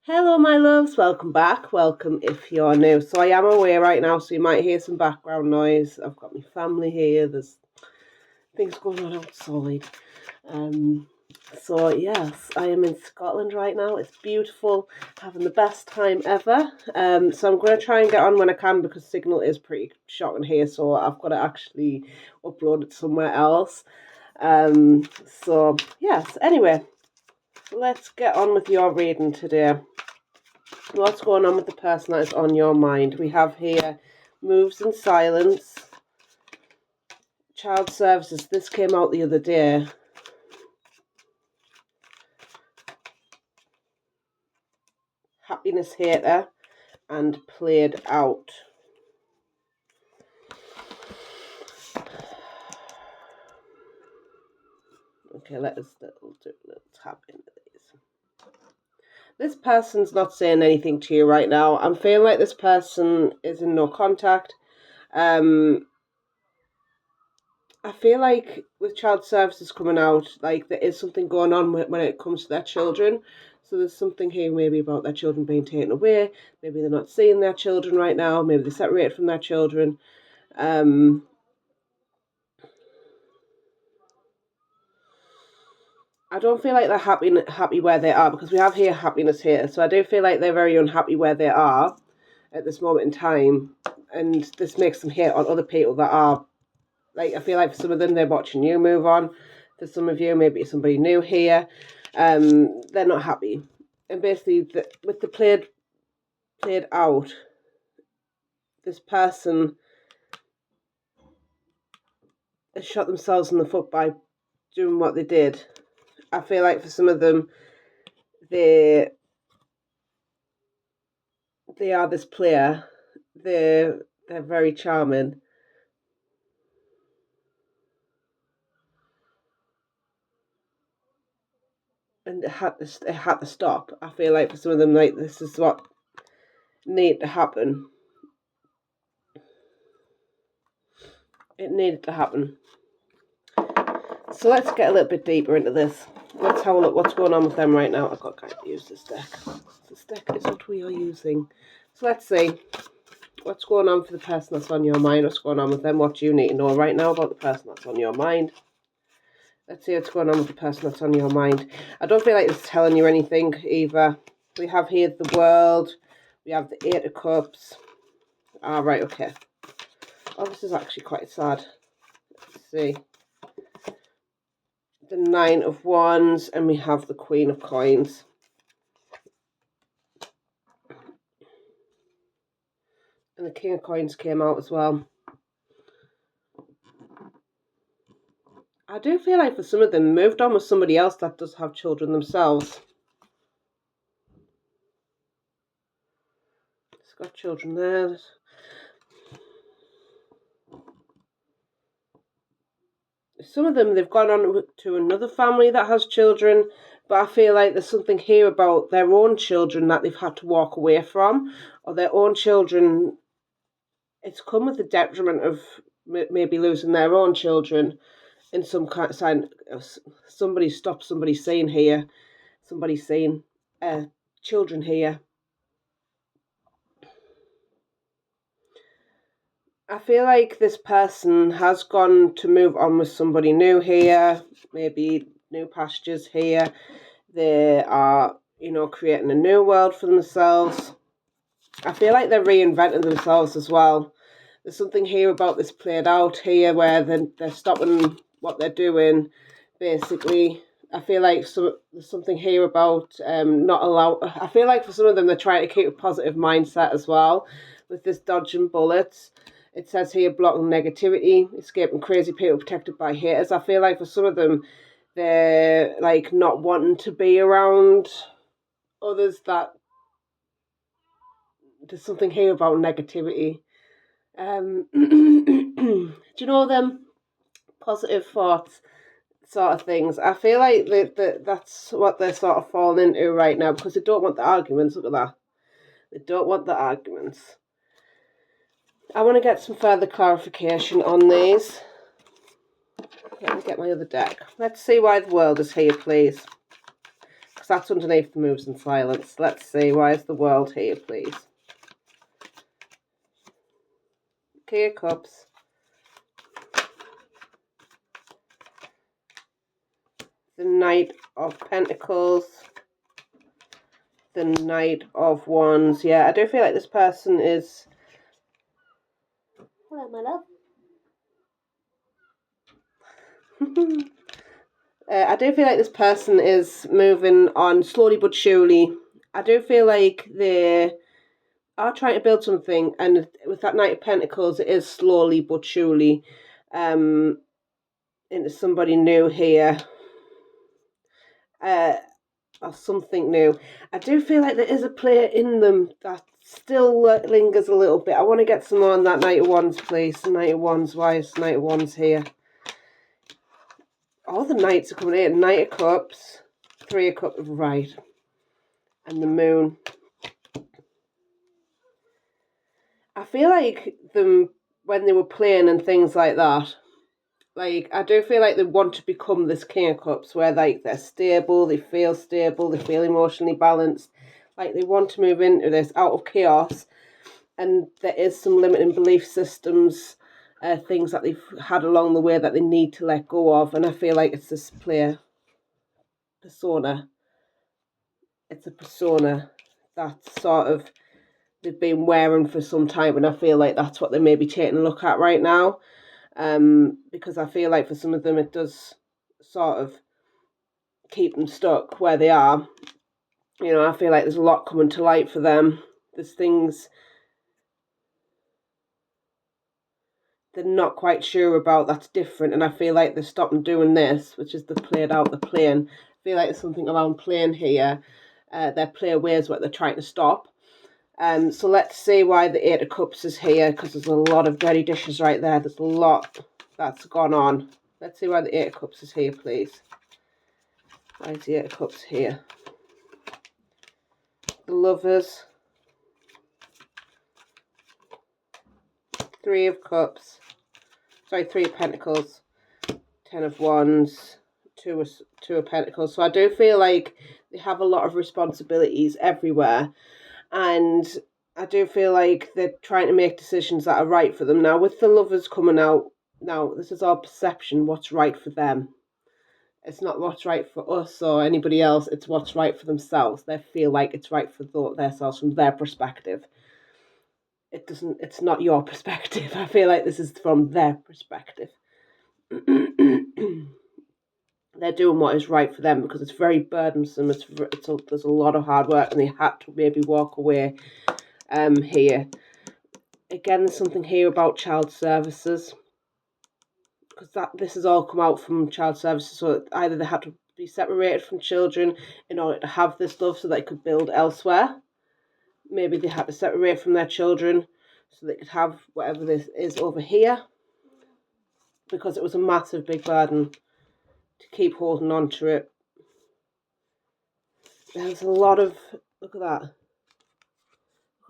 Hello my loves, welcome back, welcome if you're new. So I am away right now, so you might hear some background noise. I've got my family here, there's things going on outside. So yes, I am in Scotland right now. It's beautiful, having the best time ever. So I'm going to try and get on when I can because signal is pretty shocking here, so I've got to actually upload it somewhere else. So yes, anyway, let's get on with your reading today. What's going on with the person that is on your mind? We have here moves in silence, child services. This came out the other day. Happiness hater and played out. Okay, let's tap into these. This person's not saying anything to you right now. I'm feeling like this person is in no contact. I feel like with child services coming out, like there is something going on when it comes to their children. So there's something here maybe about their children being taken away. Maybe they're not seeing their children right now. Maybe they're separated from their children. I don't feel like they're happy where they are because we have here happiness here. So I do feel like they're very unhappy where they are at this moment in time. And this makes them hate on other people that are, like, I feel like for some of them, they're watching you move on. For some of you, maybe it's somebody new here. They're not happy. And basically, with the played out, this person has shot themselves in the foot by doing what they did. I feel like for some of them, they are this player. They're very charming. And it had to stop. I feel like for some of them, like, this is what needed to happen. It needed to happen. So let's get a little bit deeper into this. Let's have a look what's going on with them right now. I've got to use this deck. This deck is what we are using. So let's see what's going on for the person that's on your mind. What's going on with them? What do you need to know right now about the person that's on your mind? Let's see what's going on with the person that's on your mind. I don't feel like it's telling you anything either. We have here the World. We have the Eight of Cups. Ah, right, okay. Oh, this is actually quite sad. Let's see. The Nine of Wands, and we have the Queen of Coins. And the King of Coins came out as well. I do feel like for some of them, moved on with somebody else that does have children themselves. It's got children there. Some of them, they've gone on to another family that has children, but I feel like there's something here about their own children that they've had to walk away from, or their own children. It's come with the detriment of maybe losing their own children in some kind of sign. Somebody stopped somebody seeing here, somebody seeing children here. I feel like this person has gone to move on with somebody new here, maybe new pastures here. They are, creating a new world for themselves. I feel like they're reinventing themselves as well. There's something here about this played out here where they're stopping what they're doing, basically. I feel like there's something here about not allow. I feel like for some of them, they're trying to keep a positive mindset as well with this dodging bullets. It says here, blocking negativity, escaping crazy people, protected by haters. I feel like for some of them, they're like not wanting to be around others that there's something here about negativity. Do you know them positive thoughts sort of things? I feel like that's what they're sort of falling into right now because they don't want the arguments. Look at that. They don't want the arguments. I want to get some further clarification on these. Let me get my other deck. Let's see why the World is here, please. because that's underneath the moves in silence. Let's see, why is the world here, please? King of Cups. The Knight of Pentacles. The Knight of Wands. Yeah, I do feel like this person is... Hello, my love. I do feel like this person is moving on slowly but surely. I do feel like they are trying to build something, and with that Knight of Pentacles, it is slowly but surely into somebody new here. Or something new. I do feel like there is a player in them that still lingers a little bit. I want to get some more on that Knight of Wands, please. Knight of Wands. Why is Knight of Wands here? All the Knights are coming in. Knight of Cups. Three of Cups. Right. And the Moon. I feel like them, when they were playing and things like that, like, I do feel like they want to become this King of Cups, where, like, they're stable, they feel emotionally balanced. Like, they want to move into this out of chaos. And there is some limiting belief systems, things that they've had along the way that they need to let go of. And I feel like it's this player persona. It's a persona that sort of they've been wearing for some time. And I feel like that's what they may be taking a look at right now. Because I feel like for some of them it does sort of keep them stuck where they are. You know, I feel like there's a lot coming to light for them. There's things they're not quite sure about that's different, and I feel like they're stopping doing this, which is the played out the playing. I feel like there's something around playing here. Their player ways what they're trying to stop. So let's see why the Eight of Cups is here, because there's a lot of dirty dishes right there. There's a lot that's gone on. Let's see why the Eight of Cups is here, please. Why is the Eight of Cups here? The Lovers. Three of Cups. Sorry, Three of Pentacles. Ten of Wands. Two of Pentacles. So I do feel like they have a lot of responsibilities everywhere. And I do feel like they're trying to make decisions that are right for them. Now, with the Lovers coming out, now, this is our perception, what's right for them. It's not what's right for us or anybody else. It's what's right for themselves. They feel like it's right for themselves from their perspective. It's not your perspective. I feel like this is from their perspective. They're doing what is right for them because it's very burdensome. There's a lot of hard work, and they had to maybe walk away here. Again, there's something here about child services, because this has all come out from child services. So either they had to be separated from children in order to have this love so they could build elsewhere. Maybe they had to separate from their children so they could have whatever this is over here, because it was a massive big burden to keep holding on to it. There's a lot of, look at that. Look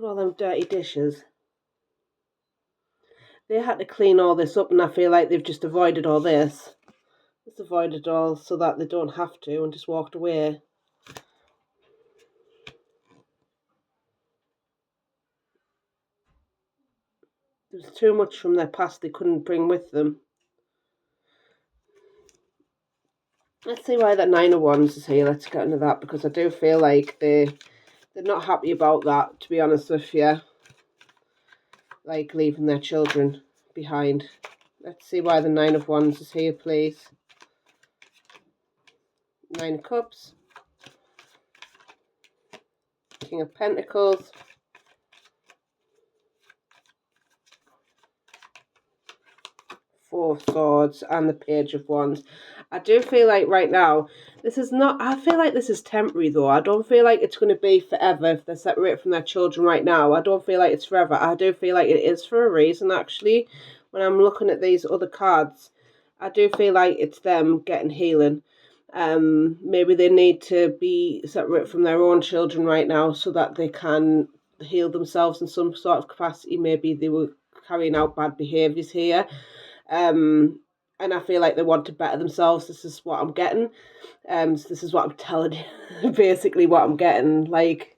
at all them dirty dishes. They had to clean all this up, and I feel like they've just avoided all this. Just avoided all so that they don't have to, and just walked away. There was too much from their past they couldn't bring with them. Let's see why that Nine of Wands is here. Let's get into that, because I do feel like they're not happy about that, to be honest with you. Like leaving their children behind. Let's see why the Nine of Wands is here, please. Nine of Cups. King of Pentacles. Four of Swords and the Page of Wands. I do feel like right now, this is not, I feel like this is temporary though. I don't feel like it's going to be forever if they're separated from their children right now. I don't feel like it's forever. I do feel like it is for a reason, actually. When I'm looking at these other cards, I do feel like it's them getting healing. Maybe they need to be separate from their own children right now so that they can heal themselves in some sort of capacity. Maybe they were carrying out bad behaviours here. and I feel like they want to better themselves. This is what I'm getting. So this is what I'm telling you. Basically, what I'm getting. Like,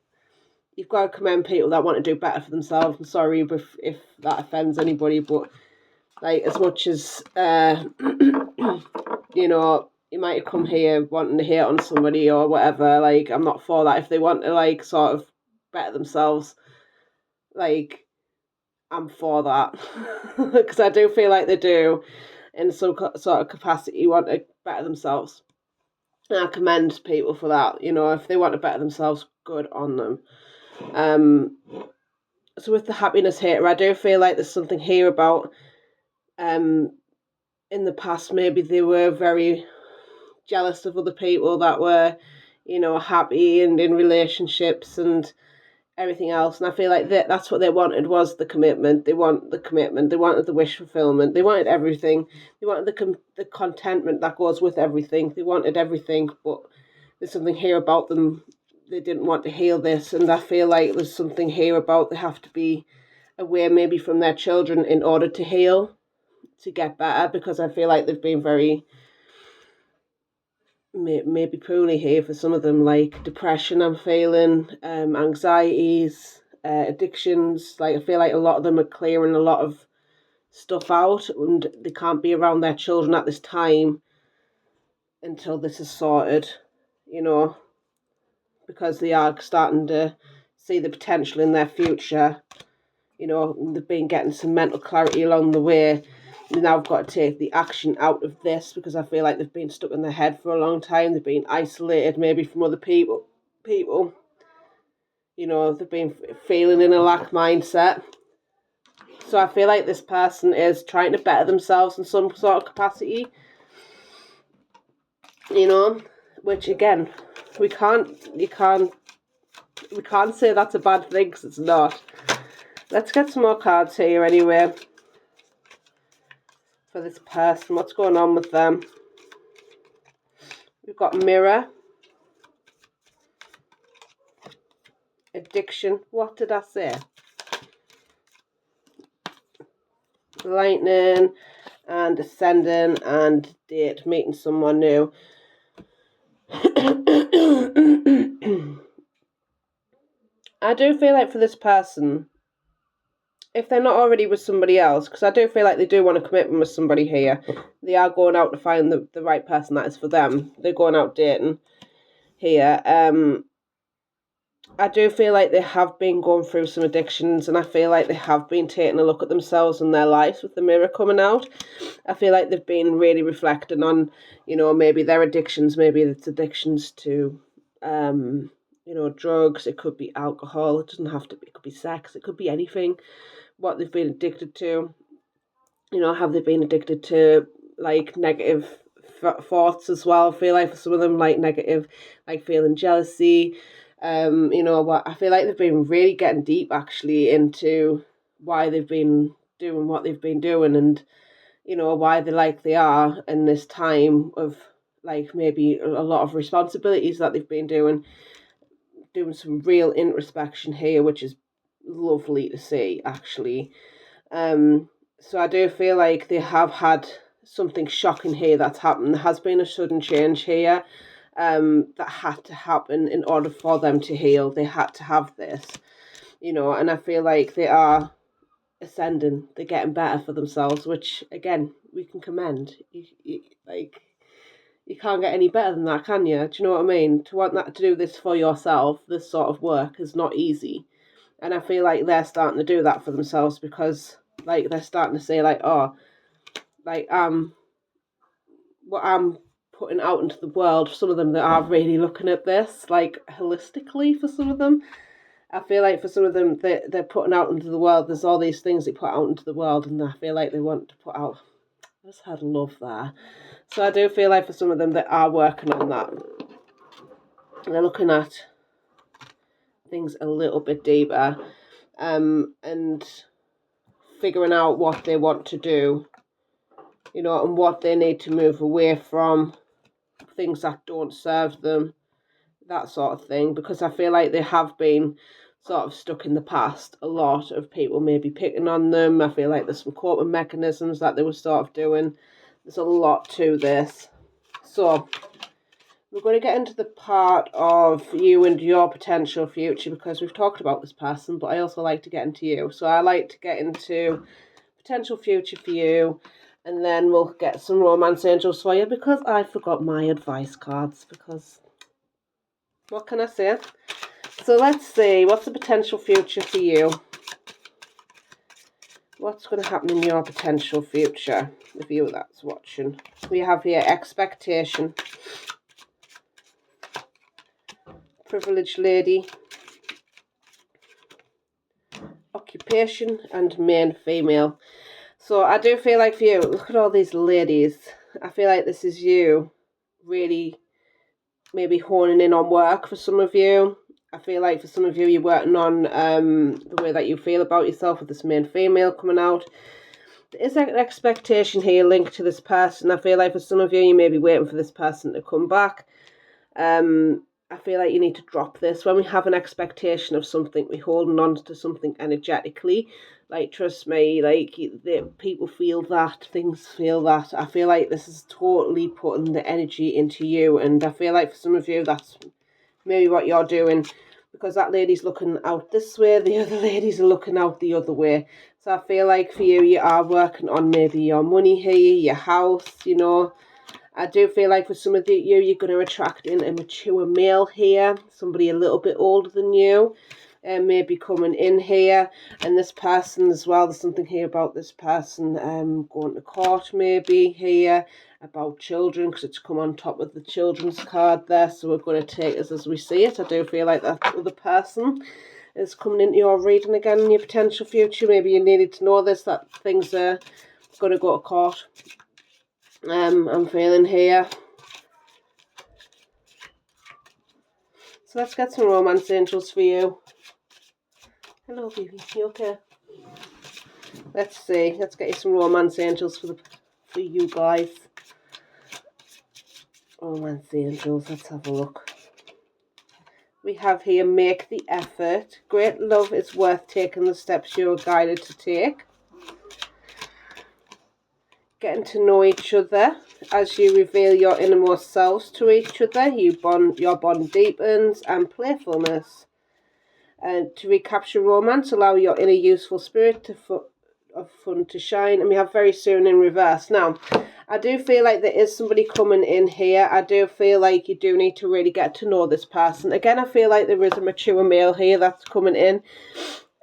you've got to commend people that want to do better for themselves. I'm sorry if that offends anybody, but like, as much as you know, you might come here wanting to hate on somebody or whatever. Like, I'm not for that. If they want to like sort of better themselves, like, I'm for that because I do feel like they do, in some sort of capacity, want to better themselves. And I commend people for that. You know, if they want to better themselves, good on them. So with the happiness hater, I do feel like there's something here about in the past maybe they were very jealous of other people that were, you know, happy and in relationships and everything else. And I feel like that's what they wanted, was the commitment. They want the commitment. They wanted the wish fulfillment. They wanted everything. They wanted the contentment that goes with everything. They wanted everything, but there's something here about them. They didn't want to heal this, and I feel like there's something here about they have to be away maybe from their children in order to heal, to get better, because I feel like they've been very maybe poorly here for some of them, like depression I'm feeling, anxieties, addictions. Like, I feel like a lot of them are clearing a lot of stuff out, and they can't be around their children at this time until this is sorted, you know, because they are starting to see the potential in their future. You know, they've been getting some mental clarity along the way. Now I've got to take the action out of this, because I feel like they've been stuck in their head for a long time. They've been isolated maybe from other people. You know, they've been feeling in a lack mindset. So I feel like this person is trying to better themselves in some sort of capacity. You know, which again, we can't say that's a bad thing, because it's not. Let's get some more cards here anyway. For this person, what's going on with them? We've got mirror, addiction. What did I say? Lightning and ascending and date, meeting someone new. I do feel like for this person, if they're not already with somebody else, because I do feel like they do want a commitment with somebody here, they are going out to find the right person that is for them. They're going out dating here. I do feel like they have been going through some addictions, and I feel like they have been taking a look at themselves and their lives with the mirror coming out. I feel like they've been really reflecting on, you know, maybe their addictions. Maybe it's addictions to, you know, drugs. It could be alcohol. It doesn't have to be. It could be sex. It could be anything. What they've been addicted to. You know, have they been addicted to like negative thoughts as well? I feel like for some of them, like negative, like feeling jealousy. You know what? I feel like they've been really getting deep actually into why they've been doing what they've been doing, and you know why they like they are in this time of like maybe a lot of responsibilities that they've been doing some real introspection here, which is lovely to see actually. So I do feel like they have had something shocking here that's happened. There has been a sudden change here. That had to happen in order for them to heal. They had to have this, you know, and I feel like they are ascending. They're getting better for themselves, which again we can commend. Like, you can't get any better than that, can you? Do you know what I mean? To want that, to do this for yourself, this sort of work is not easy, and I feel like they're starting to do that for themselves, because like they're starting to say like, oh, like what I'm putting out into the world, some of them that are really looking at this like holistically. For some of them, I feel like for some of them they're putting out into the world, there's all these things they put out into the world, and I feel like they want to put out, I just had love there. So I do feel like for some of them that are working on that, they're looking at things a little bit deeper, and figuring out what they want to do, you know, and what they need to move away from, things that don't serve them, that sort of thing, because I feel like they have been sort of stuck in the past. A lot of people maybe picking on them. I feel like there's some coping mechanisms that they were sort of doing There's a lot to this. So we're going to get into the part of you and your potential future, because we've talked about this person, but I also like to get into you. So I like to get into potential future for you, and then we'll get some romance angels for you, because I forgot my advice cards, because what can I say? So let's see, what's the potential future for you? What's going to happen in your potential future, if you that's watching? We have here expectation, privileged lady, occupation, and main female. So I do feel like for you, look at all these ladies. I feel like this is you really maybe honing in on work for some of you. I feel like for some of you, you're working on the way that you feel about yourself with this main female coming out. There is an expectation here linked to this person. I feel like for some of you, you may be waiting for this person to come back. I feel like you need to drop this. When we have an expectation of something, we're holding on to something energetically. Like, trust me, like, people feel that, things feel that. I feel like this is totally putting the energy into you. And I feel like for some of you, that's maybe what you're doing. Because that lady's looking out this way, the other ladies are looking out the other way. So I feel like for you, you are working on maybe your money here, your house, you know. I do feel like for some of you, you're going to attract in a mature male here, somebody a little bit older than you, and maybe coming in here. And this person as well, there's something here about this person going to court maybe here, about children, because it's come on top of the children's card there. So we're going to take this as we see it. I do feel like that other person is coming into your reading again in your potential future. Maybe you needed to know this, that things are going to go to court. I'm feeling here. So let's get some romance angels for you. Hello, baby. You okay? Let's see. Let's get you some romance angels for you guys. Romance angels. Let's have a look. We have here, make the effort. Great love is worth taking the steps you're guided to take. Getting to know each other. As you reveal your innermost selves to each other, your bond deepens, and playfulness. And to recapture romance, allow your inner useful spirit of fun to shine. And we have very soon in reverse. Now, I do feel like there is somebody coming in here. I do feel like you do need to really get to know this person. Again, I feel like there is a mature male here that's coming in.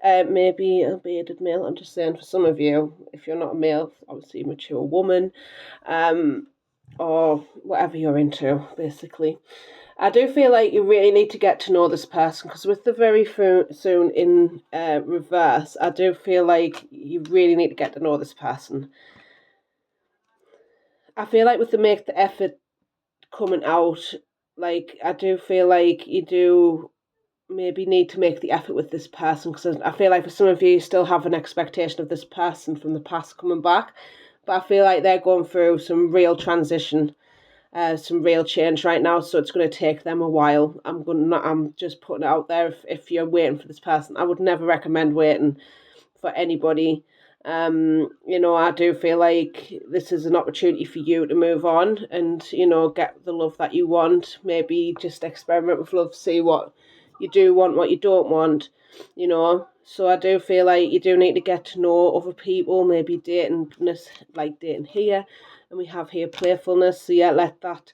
Maybe a bearded male. I'm just saying for some of you, if you're not a male, obviously a mature woman, or whatever you're into, basically. I do feel like you really need to get to know this person, because with the very soon in reverse, I do feel like you really need to get to know this person. I feel like with the make the effort coming out, like, I do feel like you do maybe need to make the effort with this person, because I feel like for some of you, you still have an expectation of this person from the past coming back, but I feel like they're going through some real transition, some real change right now, so it's going to take them a while. I'm just putting it out there. If you're waiting for this person, I would never recommend waiting for anybody. You know, I do feel like this is an opportunity for you to move on and, you know, get the love that you want. Maybe just experiment with love, see what you do want, what you don't want, you know. So I do feel like you do need to get to know other people, maybe dating, like dating here. And we have here playfulness. So yeah, let that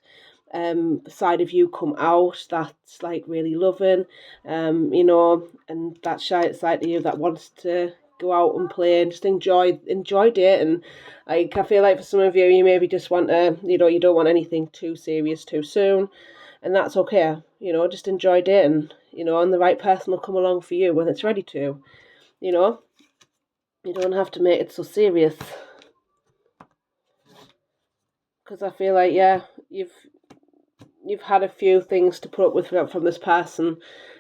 side of you come out, that's like really loving, you know, and that side of you that wants to go out and play and just enjoy dating. Like, I feel like for some of you, you maybe just want to, you know, you don't want anything too serious too soon, and that's okay, you know, just enjoy dating, you know, and the right person will come along for you when it's ready to, you know. You don't have to make it so serious, because I feel like, yeah, you've had a few things to put up with from this person,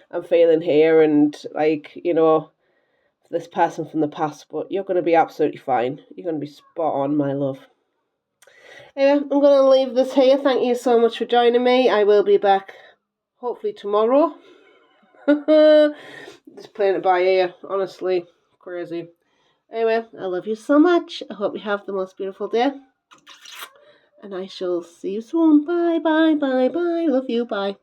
I'm feeling here, and like, you know, this person from the past, but you're going to be absolutely fine. You're going to be spot on, my love. Anyway, I'm going to leave this here. Thank you so much for joining me. I will be back hopefully tomorrow. Just playing it by ear, honestly. Crazy. Anyway, I love you so much. I hope you have the most beautiful day. And I shall see you soon. Bye, bye, bye, bye. Love you, bye.